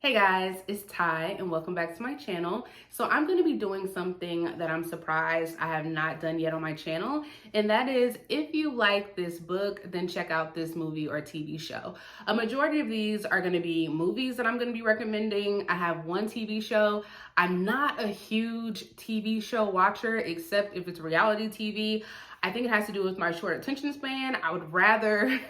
Hey guys, it's Ty and welcome back to my channel. So I'm going to be doing something that I'm surprised I have not done yet on my channel, and that is if you like this book, then check out this movie or TV show. A majority of these are going to be movies that I'm going to be recommending. I have one TV show. I'm not a huge TV show watcher except if it's reality TV. I think it has to do with my short attention span. I would rather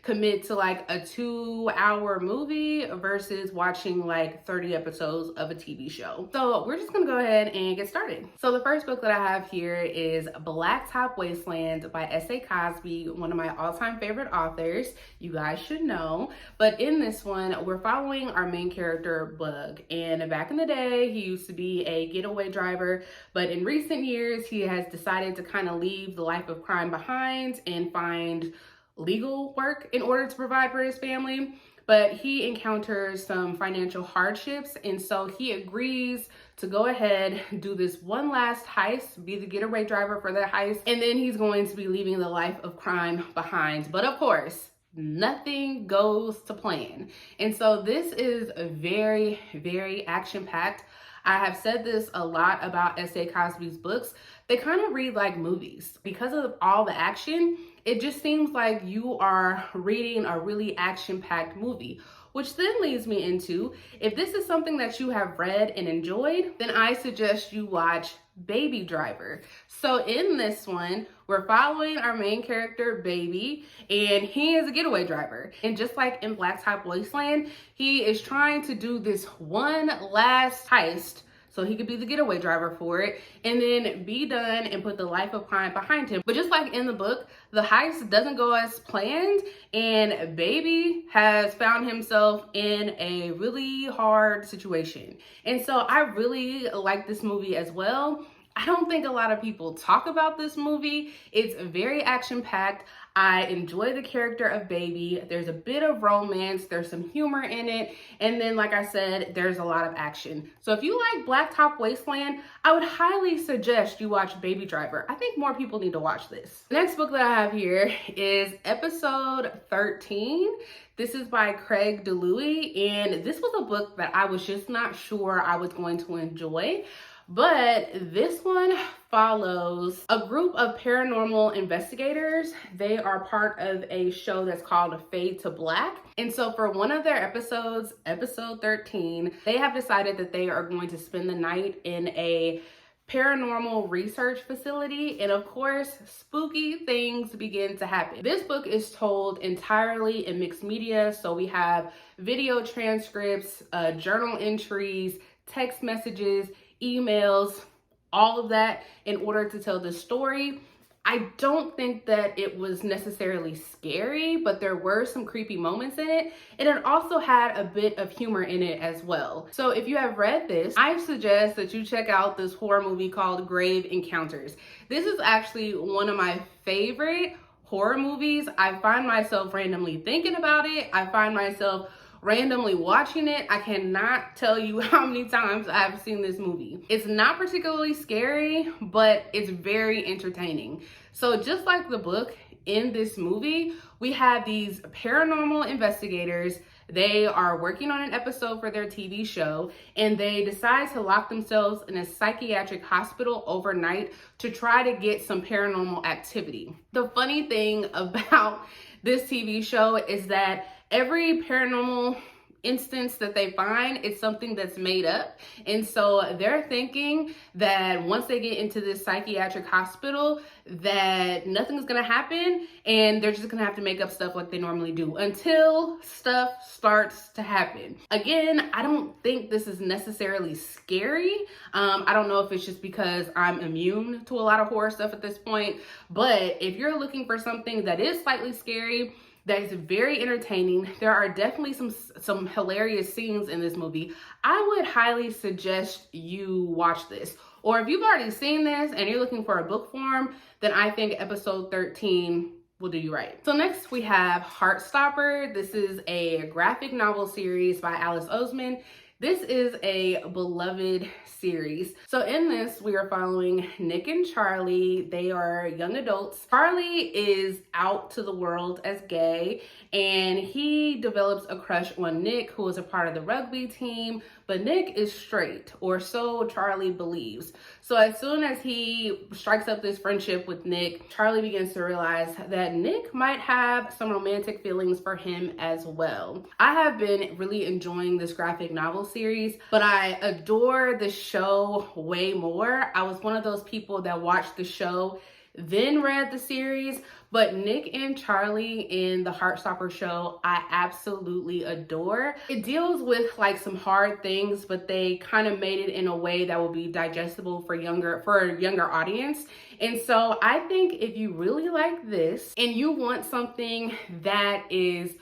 commit to like a 2-hour movie versus watching like 30 episodes of a TV show. So we're just gonna go ahead and get started. So the first book that I have here is Blacktop Wasteland by S.A. Cosby, one of my all-time favorite authors. You guys should know. But in this one, we're following our main character, Bug. And back in the day, he used to be a getaway driver, but in recent years, he has decided to kind of leave the life of crime behind and find legal work in order to provide for his family. But he encounters some financial hardships, and so he agrees to go ahead, do this one last heist, be the getaway driver for that heist, and then he's going to be leaving the life of crime behind. But of course, nothing goes to plan. And so this is a very, very action-packed. I have said this a lot about S.A. Cosby's books. They kind of read like movies. Because of all the action, it just seems like you are reading a really action-packed movie. Which then leads me into, if this is something that you have read and enjoyed, then I suggest you watch Baby Driver. So in this one, we're following our main character, Baby, and he is a getaway driver. And just like in Blacktop Wasteland, he is trying to do this one last heist so he could be the getaway driver for it and then be done and put the life of crime behind him. But just like in the book, the heist doesn't go as planned, and Baby has found himself in a really hard situation. And so I really like this movie as well. I don't think a lot of people talk about this movie. It's very action-packed. I enjoy the character of Baby. There's a bit of romance, there's some humor in it, and then like I said, there's a lot of action. So if you like Blacktop Wasteland, I would highly suggest you watch Baby Driver. I think more people need to watch this. The next book that I have here is episode 13. This is by Craig DeLuey, and this was a book that I was just not sure I was going to enjoy. But this one follows a group of paranormal investigators. They are part of a show that's called Fade to Black. And so for one of their episodes, episode 13, they have decided that they are going to spend the night in a paranormal research facility, and of course, spooky things begin to happen. This book is told entirely in mixed media, so we have video transcripts, journal entries, text messages, emails, all of that in order to tell the story. I don't think that it was necessarily scary, but there were some creepy moments in it, and it also had a bit of humor in it as well. So if you have read this, I suggest that you check out this horror movie called Grave Encounters. This is actually one of my favorite horror movies. I find myself randomly thinking about it. I find myself randomly watching it. I cannot tell you how many times I've seen this movie. It's not particularly scary, but it's very entertaining. So just like the book, in this movie, we have these paranormal investigators. They are working on an episode for their TV show, and they decide to lock themselves in a psychiatric hospital overnight to try to get some paranormal activity. The funny thing about this TV show is that every paranormal instance that they find, it's something that's made up. And so they're thinking that once they get into this psychiatric hospital, that nothing's gonna happen, and they're just gonna have to make up stuff like they normally do until stuff starts to happen. Again, I don't think this is necessarily scary. I don't know if it's just because I'm immune to a lot of horror stuff at this point, but if you're looking for something that is slightly scary, that is very entertaining, there are definitely some hilarious scenes in this movie, I would highly suggest you watch this. Or if you've already seen this and you're looking for a book form, then I think episode 13 will do you right. So next we have Heartstopper. This is a graphic novel series by Alice Oseman. This is a beloved series. So in this, we are following Nick and Charlie. They are young adults. Charlie is out to the world as gay, and he develops a crush on Nick, who is a part of the rugby team, but Nick is straight, or so Charlie believes. So as soon as he strikes up this friendship with Nick, Charlie begins to realize that Nick might have some romantic feelings for him as well. I have been really enjoying this graphic novel series, but I adore the show way more. I was one of those people that watched the show then read the series, but Nick and Charlie in the Heartstopper show, I absolutely adore. It deals with like some hard things, but they kind of made it in a way that will be digestible for a younger audience. And so I think if you really like this and you want something that is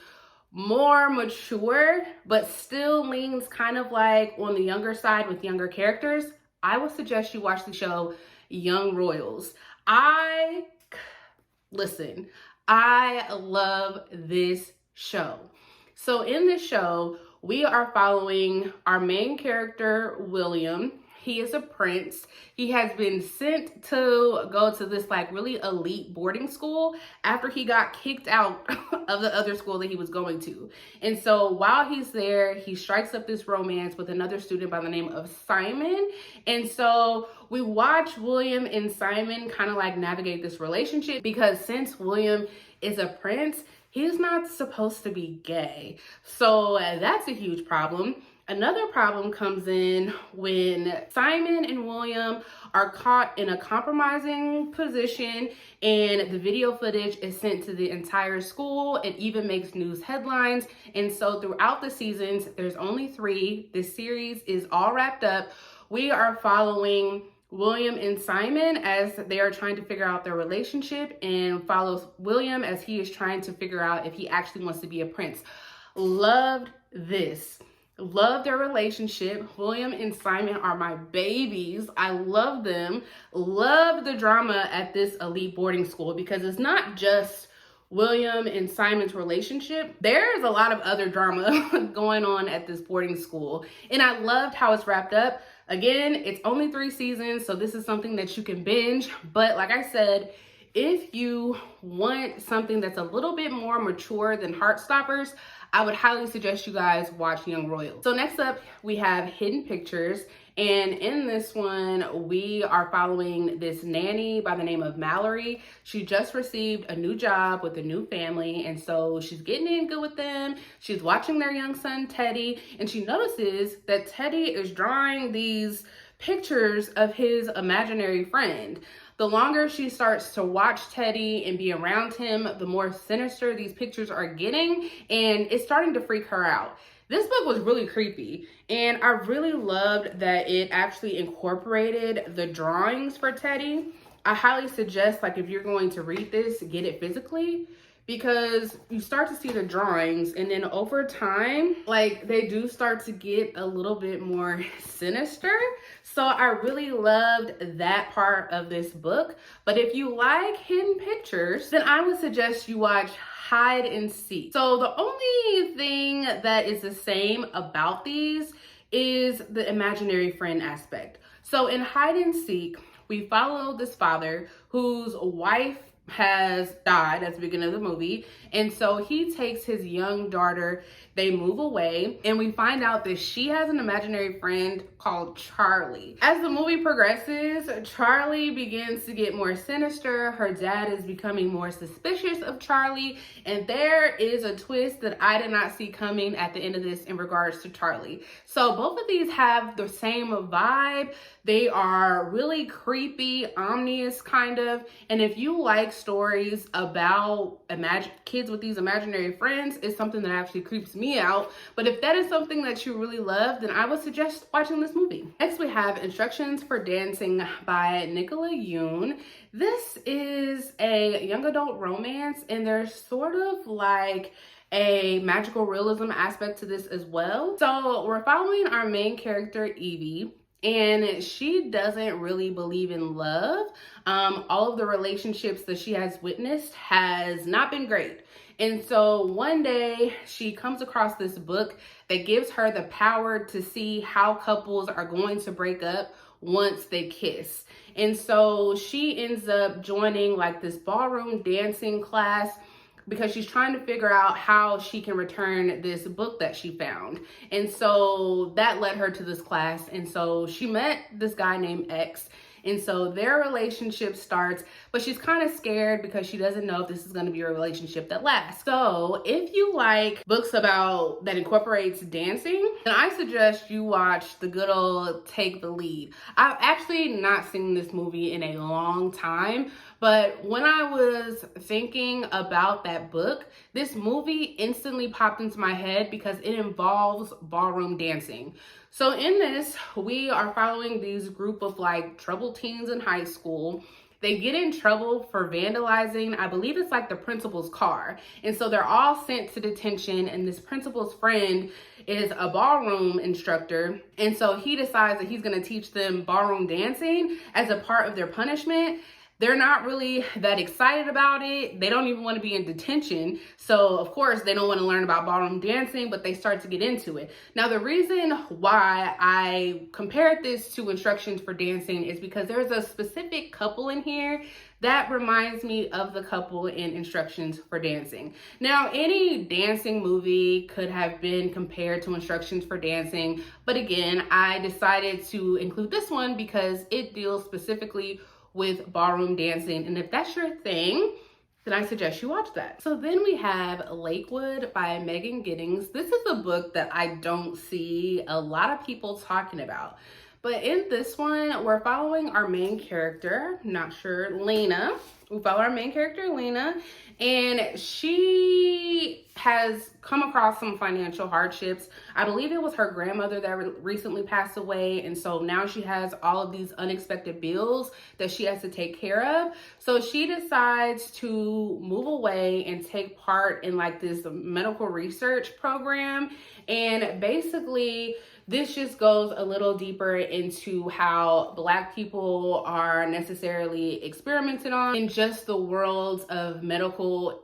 more mature, but still leans kind of like on the younger side with younger characters, I would suggest you watch the show Young Royals. I love this show. So in this show, we are following our main character, William. He is a prince. He has been sent to go to this like really elite boarding school after he got kicked out of the other school that he was going to. And so while he's there, he strikes up this romance with another student by the name of Simon. And so we watch William and Simon kind of like navigate this relationship, because since William is a prince, he's not supposed to be gay. So that's a huge problem. Another problem comes in when Simon and William are caught in a compromising position, and the video footage is sent to the entire school. It even makes news headlines. And so throughout the seasons, there's only 3. This series is all wrapped up. We are following William and Simon as they are trying to figure out their relationship, and follows William as he is trying to figure out if he actually wants to be a prince. Loved this. Love their relationship. William and Simon are my babies. I love them. Love the drama at this elite boarding school, because it's not just William and Simon's relationship. There's a lot of other drama going on at this boarding school, and I loved how it's wrapped up. Again, it's only 3 seasons, so this is something that you can binge. But like I said, if you want something that's a little bit more mature than Heartstoppers, I would highly suggest you guys watch Young Royals. So next up, we have Hidden Pictures. And in this one, we are following this nanny by the name of Mallory. She just received a new job with a new family, and so she's getting in good with them. She's watching their young son, Teddy, and she notices that Teddy is drawing these pictures of his imaginary friend. The longer she starts to watch Teddy and be around him, the more sinister these pictures are getting, and it's starting to freak her out. This book was really creepy, and I really loved that it actually incorporated the drawings for Teddy. I highly suggest, like, if you're going to read this, get it physically, because you start to see the drawings, and then over time, like, they do start to get a little bit more sinister. So I really loved that part of this book. But if you like Hidden Pictures, then I would suggest you watch Hide and Seek. So the only thing that is the same about these is the imaginary friend aspect. So in Hide and Seek, we follow this father whose wife has died at the beginning of the movie, and so he takes his young daughter. They move away, and we find out that she has an imaginary friend called Charlie. As the movie progresses, Charlie begins to get more sinister. Her dad is becoming more suspicious of Charlie, and there is a twist that I did not see coming at the end of this in regards to Charlie. So both of these have the same vibe. They are really creepy, ominous kind of, and if you like stories about kids with these imaginary friends, it's something that actually creeps me out. But if that is something that you really love, then I would suggest watching this movie. Next, we have Instructions for Dancing by Nicola Yoon. This is a young adult romance, and there's sort of like a magical realism aspect to this as well. So we're following our main character, Evie, and she doesn't really believe in love. All of the relationships that she has witnessed has not been great. And so one day she comes across this book that gives her the power to see how couples are going to break up once they kiss. And so she ends up joining like this ballroom dancing class because she's trying to figure out how she can return this book that she found. And so that led her to this class. And so she met this guy named X. And so their relationship starts, but she's kind of scared because she doesn't know if this is going to be a relationship that lasts. So if you like books about that incorporates dancing, then I suggest you watch the good old Take the Lead. I've actually not seen this movie in a long time, but when I was thinking about that book, this movie instantly popped into my head because it involves ballroom dancing. So in this, we are following these group of like troubled teens in high school. They get in trouble for vandalizing, I believe it's like the principal's car. And so they're all sent to detention, and this principal's friend is a ballroom instructor. And so he decides that he's gonna teach them ballroom dancing as a part of their punishment. They're not really that excited about it. They don't even want to be in detention. So of course they don't want to learn about ballroom dancing, but they start to get into it. Now the reason why I compared this to instructions for dancing is because there's a specific couple in here that reminds me of the couple in Instructions for Dancing. Now, any dancing movie could have been compared to Instructions for Dancing, but again, I decided to include this one because it deals specifically with ballroom dancing. And if that's your thing, then I suggest you watch that. So then we have Lakewood by Megan Giddings. This is a book that I don't see a lot of people talking about. But in this one, we're following our main character, not sure, Lena. We follow our main character, Lena, and she has come across some financial hardships. I believe it was her grandmother that recently passed away, and so now she has all of these unexpected bills that she has to take care of. So she decides to move away and take part in like this medical research program, and basically this just goes a little deeper into how Black people are necessarily experimented on in just the world of medical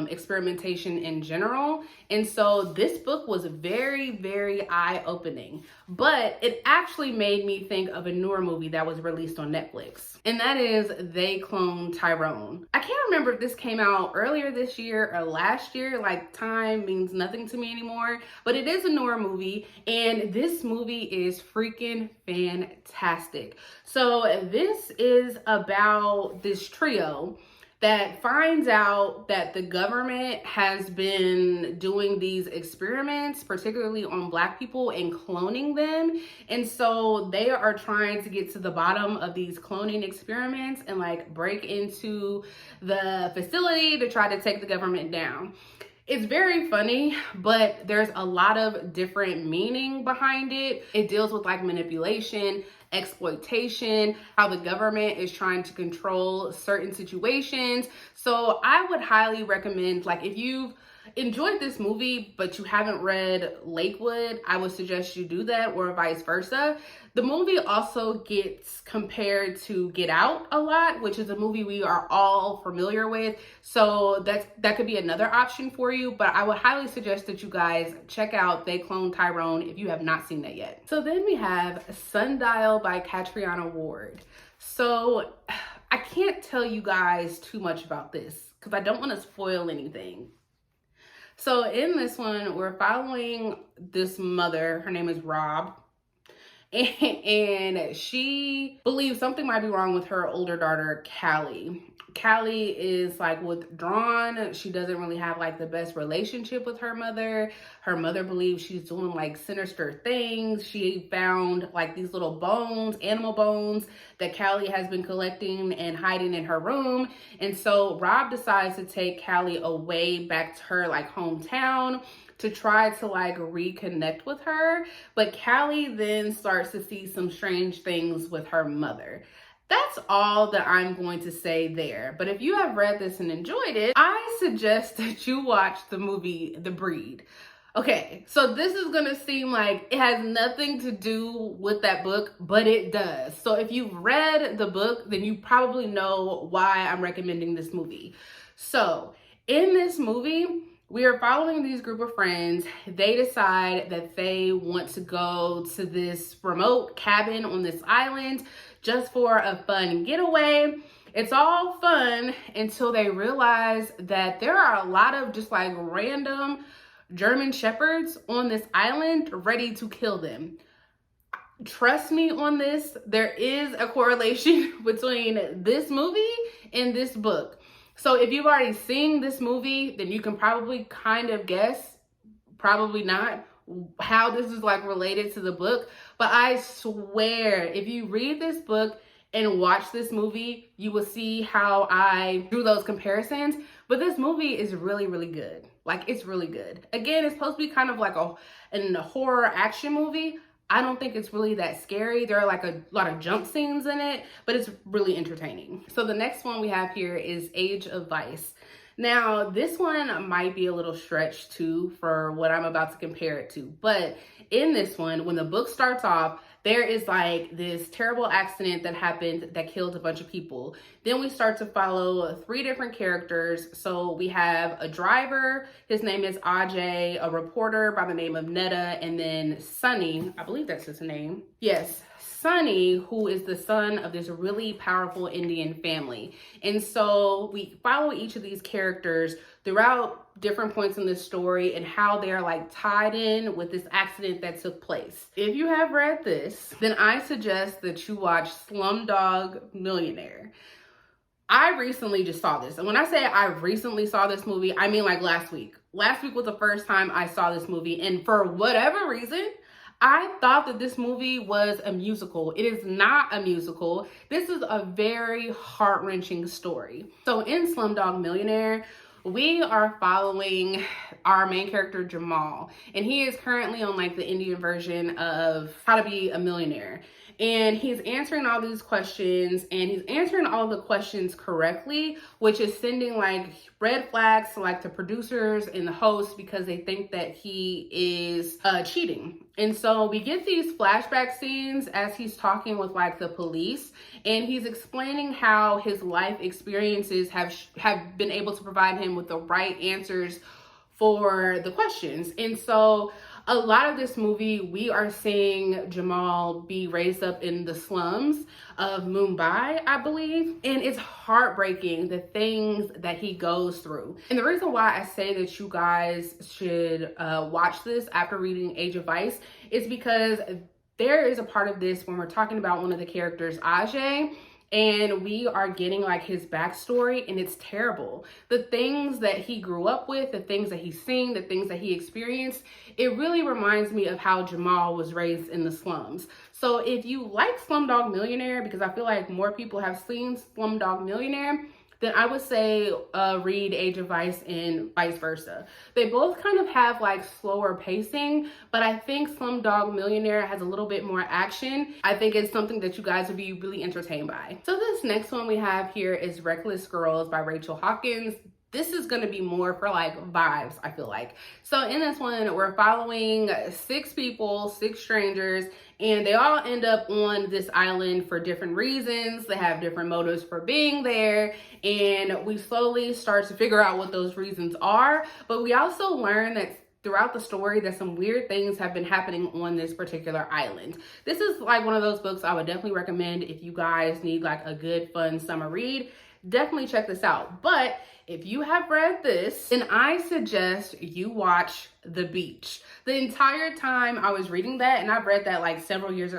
experimentation in general. And so this book was very, very eye-opening, but it actually made me think of a newer movie that was released on Netflix, and that is They Clone Tyrone. I can't remember if this came out earlier this year or last year, like time means nothing to me anymore, but it is a newer movie, and this movie is freaking fantastic. So this is about this trio that finds out that the government has been doing these experiments, particularly on Black people, and cloning them. And so they are trying to get to the bottom of these cloning experiments and like break into the facility to try to take the government down. It's very funny, but there's a lot of different meaning behind it. It deals with like manipulation, exploitation, how the government is trying to control certain situations. So I would highly recommend, like, if you've enjoyed this movie but you haven't read Lakewood, I would suggest you do that, or vice versa. The movie also gets compared to Get Out a lot, which is a movie we are all familiar with. So that could be another option for you, but I would highly suggest that you guys check out They Clone Tyrone if you have not seen that yet. So then we have Sundial by Catriona Ward. So I can't tell you guys too much about this because I don't want to spoil anything. So in this one, we're following this mother. Her name is Rob. And she believes something might be wrong with her older daughter, Callie. Callie is like withdrawn. She doesn't really have like the best relationship with her mother. Her mother believes she's doing like sinister things. She found like these little bones, animal bones, that Callie has been collecting and hiding in her room. And so Rob decides to take Callie away back to her like hometown to try to like reconnect with her. But Callie then starts to see some strange things with her mother. That's all that I'm going to say there. But if you have read this and enjoyed it, I suggest that you watch the movie The Breed. Okay, so this is gonna seem like it has nothing to do with that book, but it does. So if you've read the book, then you probably know why I'm recommending this movie. So In this movie, we are following these group of friends. They decide that they want to go to this remote cabin on this island just for a fun getaway. It's all fun until they realize that there are a lot of just like random German shepherds on this island ready to kill them. Trust me on this, there is a correlation between this movie and this book. So if you've already seen this movie, then you can probably kind of guess, probably not, how this is like related to the book. But I swear, if you read this book and watch this movie, you will see how I drew those comparisons. But this movie is really, really good. Like, it's really good. Again, it's supposed to be kind of like a horror action movie. I don't think it's really that scary. There are like a lot of jump scenes in it, but it's really entertaining. So the next one we have here is Age of Vice. Now, this one might be a little stretched too for what I'm about to compare it to. But in this one, when the book starts off, there is like this terrible accident that happened that killed a bunch of people. Then we start to follow 3 different characters. So we have a driver, his name is Ajay, a reporter by the name of Netta, and then Sunny, I believe that's his name. Yes, Sunny, who is the son of this really powerful Indian family. And so we follow each of these characters throughout different points in this story and how they're like tied in with this accident that took place. If you have read this, then I suggest that you watch Slumdog Millionaire. I recently just saw this. And when I say I recently saw this movie, I mean like last week. Last week was the first time I saw this movie. And for whatever reason, I thought that this movie was a musical. It is not a musical. This is a very heart-wrenching story. So in Slumdog Millionaire, we are following our main character, Jamal, and he is currently on like the Indian version of How to Be a Millionaire. And he's answering all these questions, and he's answering all the questions correctly, which is sending like red flags to like the producers and the host because they think that he is cheating. And so we get these flashback scenes as he's talking with like the police, and he's explaining how his life experiences have been able to provide him with the right answers for the questions. And so a lot of this movie, we are seeing Jamal be raised up in the slums of Mumbai, I believe. And it's heartbreaking, the things that he goes through. And the reason why I say that you guys should watch this after reading Age of Vice is because there is a part of this when we're talking about one of the characters, Ajay, and we are getting like his backstory, and it's terrible. The things that he grew up with, the things that he's seen, the things that he experienced, it really reminds me of how Jamal was raised in the slums. So if you like Slumdog Millionaire, because I feel like more people have seen Slumdog Millionaire, then I would say read Age of Vice and vice versa. They both kind of have like slower pacing, but I think Slumdog Millionaire has a little bit more action. I think it's something that you guys would be really entertained by. So this next one we have here is Reckless Girls by Rachel Hawkins. This is going to be more for like vibes, I feel like. So in this one, we're following 6 people, 6 strangers, and they all end up on this island for different reasons. They have different motives for being there, and we slowly start to figure out what those reasons are. But we also learn that throughout the story that some weird things have been happening on this particular island. This is like one of those books I would definitely recommend if you guys need like a good, fun summer read. Definitely check this out. But if you have read this, then I suggest you watch The Beach. The entire time I was reading that, and I've read that like several years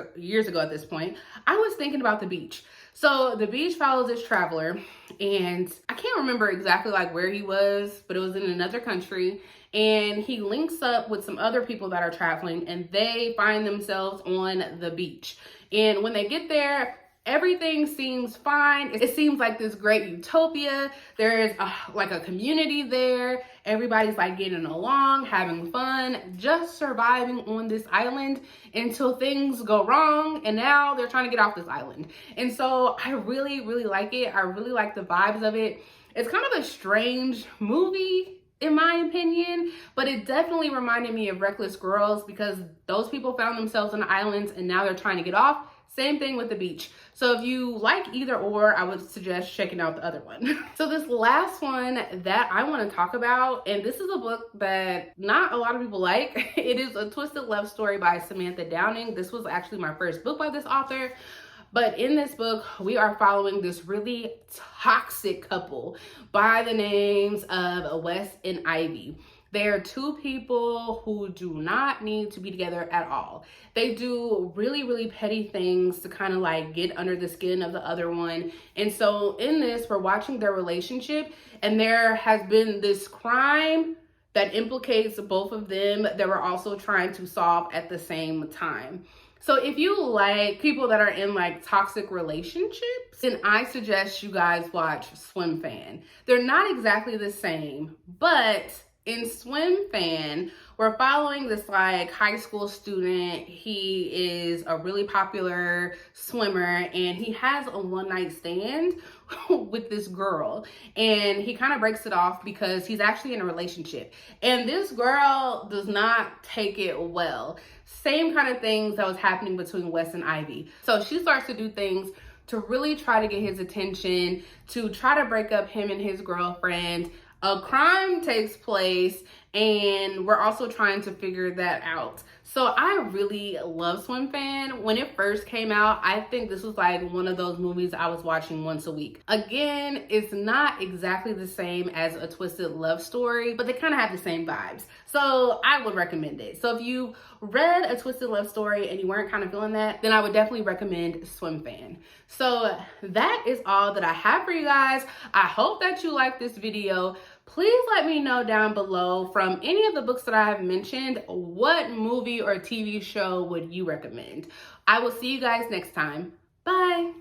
ago at this point, I was thinking about The Beach. So The Beach follows this traveler, and I can't remember exactly like where he was, but it was in another country. And he links up with some other people that are traveling, and they find themselves on the beach. And when they get there, everything seems fine. It seems like this great utopia. There's like a community there. Everybody's like getting along, having fun, just surviving on this island until things go wrong. And now they're trying to get off this island. And so I really, really like it. I really like the vibes of it. It's kind of a strange movie, in my opinion, but it definitely reminded me of Reckless Girls because those people found themselves on the islands and now they're trying to get off. Same thing with the beach. So if you like either or, I would suggest checking out the other one. So this last one that I want to talk about, and this is a book that not a lot of people like. It is A Twisted Love Story by Samantha Downing. This was actually my first book by this author. But in this book, we are following this really toxic couple by the names of Wes and Ivy. They are two people who do not need to be together at all. They do really, really petty things to kind of like get under the skin of the other one. And so in this, we're watching their relationship, and there has been this crime that implicates both of them that we're also trying to solve at the same time. So if you like people that are in like toxic relationships, then I suggest you guys watch Swim Fan. They're not exactly the same, but in Swim Fan, we're following this like high school student. He is a really popular swimmer, and he has a one-night stand with this girl, and he kind of breaks it off because he's actually in a relationship, and this girl does not take it well. Same kind of things that was happening between Wes and Ivy. So she starts to do things to really try to get his attention, to try to break up him and his girlfriend. A crime takes place, and we're also trying to figure that out. So I really love Swim Fan. When it first came out, I think this was like one of those movies I was watching once a week. Again, it's not exactly the same as A Twisted Love Story, but they kind of have the same vibes. So I would recommend it. So if you read A Twisted Love Story and you weren't kind of feeling that, then I would definitely recommend Swim Fan. So that is all that I have for you guys. I hope that you liked this video. Please let me know down below, from any of the books that I have mentioned, what movie or TV show would you recommend? I will see you guys next time. Bye.